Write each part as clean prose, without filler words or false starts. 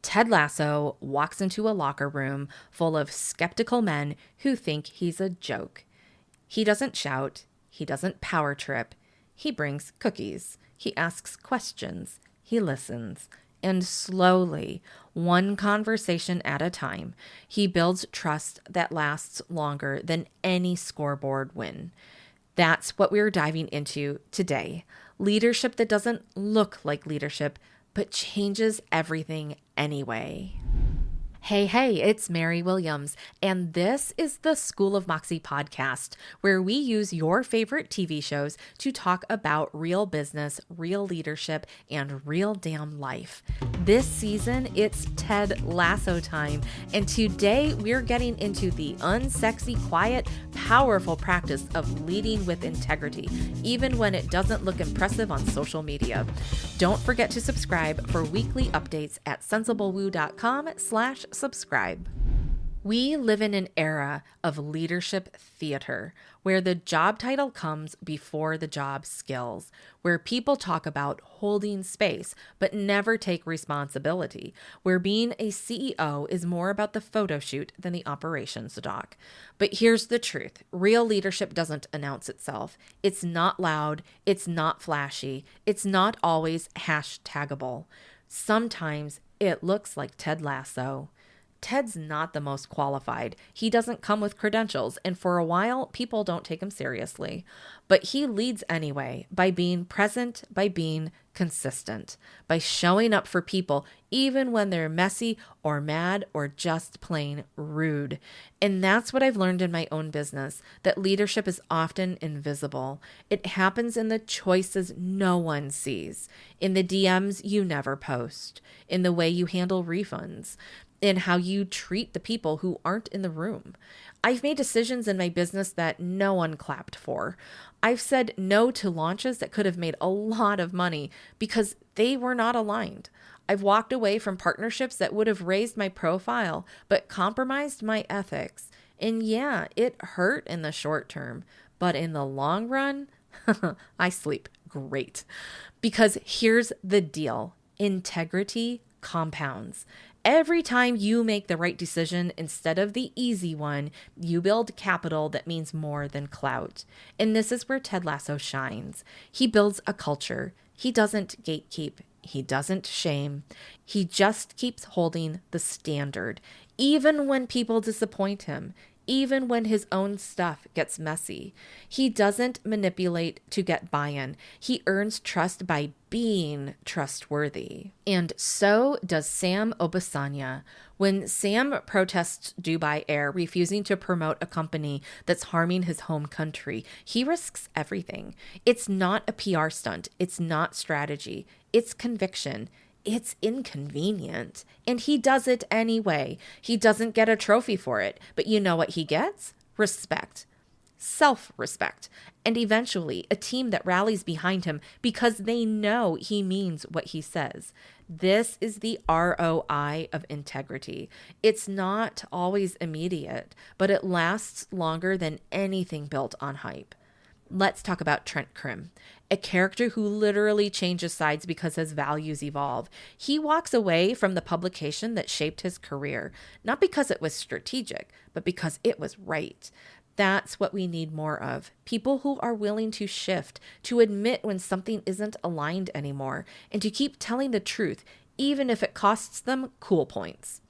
Ted Lasso walks into a locker room full of skeptical men who think he's a joke. He doesn't shout. He doesn't power trip. He brings cookies. He asks questions. He listens. And slowly, one conversation at a time, he builds trust that lasts longer than any scoreboard win. That's what we're diving into today. Leadership that doesn't look like leadership, but changes everything anyway. Hey, it's Mary Williams, and this is the School of Moxie podcast, where we use your favorite TV shows to talk about real business, real leadership, and real damn life. This season, it's Ted Lasso time, and today we're getting into the unsexy, quiet, powerful practice of leading with integrity, even when it doesn't look impressive on social media. Don't forget to subscribe for weekly updates at sensiblewoo.com/subscribe. We live in an era of leadership theater where the job title comes before the job skills, where people talk about holding space but never take responsibility, where being a CEO is more about the photo shoot than the operations doc. But here's the truth. Real leadership doesn't announce itself. It's not loud. It's not flashy. It's not always hashtagable. Sometimes it looks like Ted Lasso. Ted's not the most qualified. He doesn't come with credentials, and for a while, people don't take him seriously. But he leads anyway, by being present, by being consistent, by showing up for people, even when they're messy or mad or just plain rude. And that's what I've learned in my own business, that leadership is often invisible. It happens in the choices no one sees, in the DMs you never post, in the way you handle refunds, in how you treat the people who aren't in the room. I've made decisions in my business that no one clapped for. I've said no to launches that could have made a lot of money because they were not aligned. I've walked away from partnerships that would have raised my profile but compromised my ethics. And yeah, it hurt in the short term, but in the long run, I sleep great. Because here's the deal. Integrity compounds. Every time you make the right decision instead of the easy one, you build capital that means more than clout. And this is where Ted Lasso shines. He builds a culture. He doesn't gatekeep. He doesn't shame. He just keeps holding the standard, even when people disappoint him. Even when his own stuff gets messy. He doesn't manipulate to get buy-in. He earns trust by being trustworthy. And so does Sam Obasanya. When Sam protests Dubai Air, refusing to promote a company that's harming his home country, he risks everything. It's not a PR stunt. It's not strategy. It's conviction. It's inconvenient, and he does it anyway. He doesn't get a trophy for it, but you know what he gets? Respect, self-respect, and eventually a team that rallies behind him because they know he means what he says. This is the ROI of integrity. It's not always immediate, but it lasts longer than anything built on hype. Let's talk about Trent Crimm, a character who literally changes sides because his values evolve. He walks away from the publication that shaped his career, not because it was strategic, but because it was right. That's what we need more of. People who are willing to shift, to admit when something isn't aligned anymore, and to keep telling the truth, even if it costs them cool points.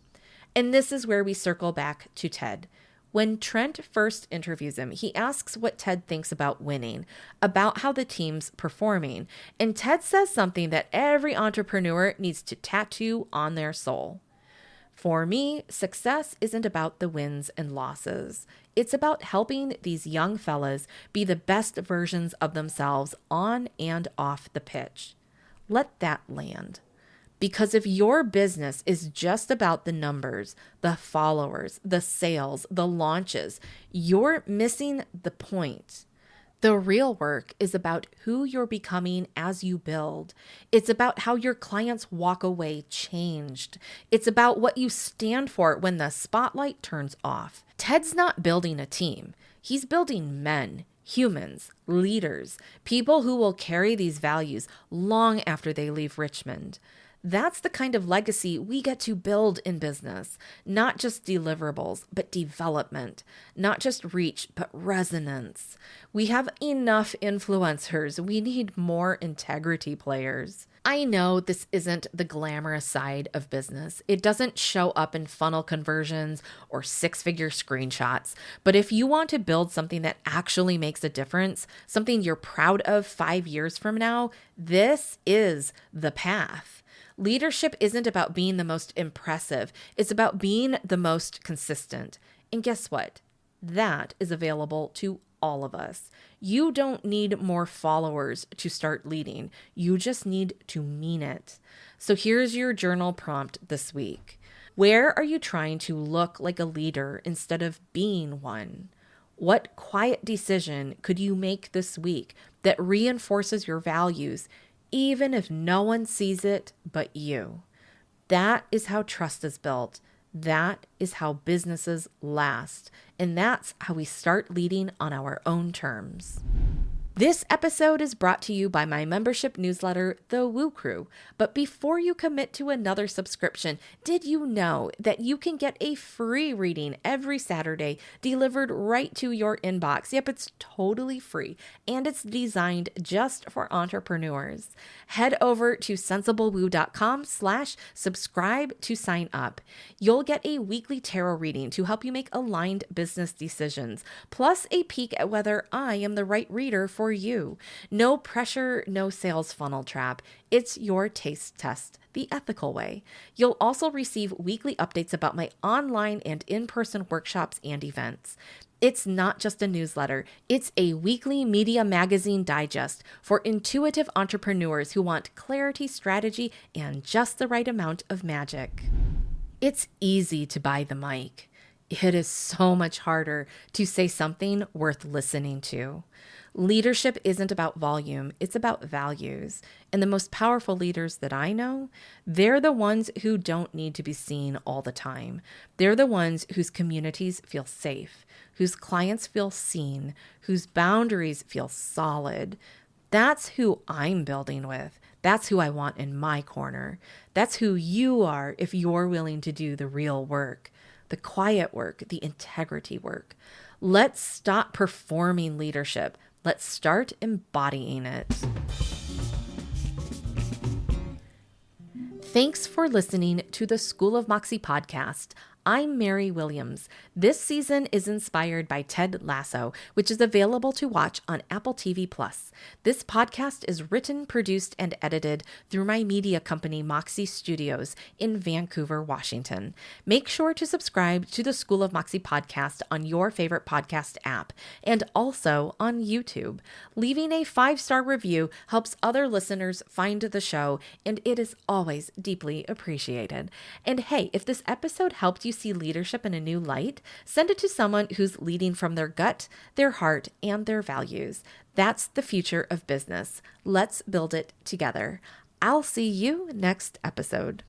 And this is where we circle back to Ted. When Trent first interviews him, he asks what Ted thinks about winning, about how the team's performing, and Ted says something that every entrepreneur needs to tattoo on their soul. For me, success isn't about the wins and losses. It's about helping these young fellas be the best versions of themselves on and off the pitch. Let that land. Because if your business is just about the numbers, the followers, the sales, the launches, you're missing the point. The real work is about who you're becoming as you build. It's about how your clients walk away changed. It's about what you stand for when the spotlight turns off. Ted's not building a team. He's building men, humans, leaders, people who will carry these values long after they leave Richmond. That's the kind of legacy we get to build in business. Not just deliverables, but development. Not just reach, but resonance. We have enough influencers. We need more integrity players. I know this isn't the glamorous side of business. It doesn't show up in funnel conversions or six-figure screenshots. But if you want to build something that actually makes a difference, something you're proud of 5 years from now, this is the path. Leadership isn't about being the most impressive. It's about being the most consistent. And guess what? That is available to all of us. You don't need more followers to start leading. You just need to mean it. So here's your journal prompt this week. Where are you trying to look like a leader instead of being one? What quiet decision could you make this week that reinforces your values, even if no one sees it but you? That is how trust is built. That is how businesses last. And that's how we start leading on our own terms. This episode is brought to you by my membership newsletter, The Woo Crew. But before you commit to another subscription, did you know that you can get a free reading every Saturday delivered right to your inbox? Yep, it's totally free, and it's designed just for entrepreneurs. Head over to sensiblewoo.com/subscribe to sign up. You'll get a weekly tarot reading to help you make aligned business decisions, plus a peek at whether I am the right reader for you. No pressure, no sales funnel trap. It's your taste test, the ethical way. You'll also receive weekly updates about my online and in-person workshops and events. It's not just a newsletter. It's a weekly media magazine digest for intuitive entrepreneurs who want clarity, strategy, and just the right amount of magic. It's easy to buy the mic. It is so much harder to say something worth listening to. Leadership isn't about volume, it's about values. And the most powerful leaders that I know, they're the ones who don't need to be seen all the time. They're the ones whose communities feel safe, whose clients feel seen, whose boundaries feel solid. That's who I'm building with. That's who I want in my corner. That's who you are if you're willing to do the real work, the quiet work, the integrity work. Let's stop performing leadership. Let's start embodying it. Thanks for listening to the School of Moxie podcast. I'm Mary Williams. This season is inspired by Ted Lasso, which is available to watch on Apple TV+. This podcast is written, produced, and edited through my media company, Moxie Studios, in Vancouver, Washington. Make sure to subscribe to the School of Moxie podcast on your favorite podcast app and also on YouTube. Leaving a 5-star review helps other listeners find the show, and it is always deeply appreciated. And hey, if this episode helped you see leadership in a new light, send it to someone who's leading from their gut, their heart, and their values. That's the future of business. Let's build it together. I'll see you next episode.